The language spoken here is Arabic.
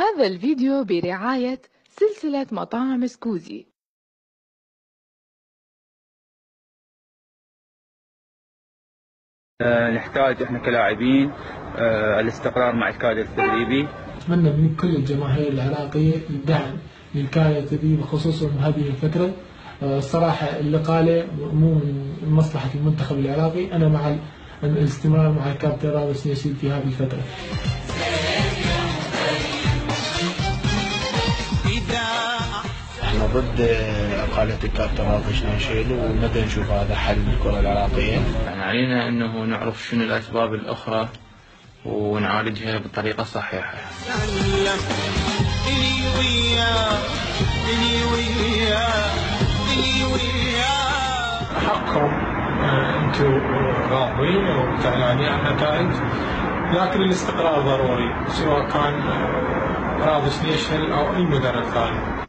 هذا الفيديو برعاية سلسلة مطاعم سكوزي. نحتاج احنا كلاعبين الاستقرار مع الكادر التدريبي. أتمنى من كل الجماهير العراقية الدعم للكادر التدريبي خصوصا هذه الفترة. الصراحة الإقالة مو من مصلحة المنتخب العراقي، أنا مع الاستمرار مع الكابتن راضي السنيسي في هذه الفترة. احنا ضد إقالة الكابتن راضي السنيسي ومدى نشوف هذا حل للكرة العراقية. يعني علينا انه نعرف شنو الاسباب الاخرى ونعالجها بطريقة صحيحة. حقكم انتم راضين وزعلانين عن النتائج، لكن الاستقرار ضروري سواء كان راضي سنيشل او اي مدرب ثاني.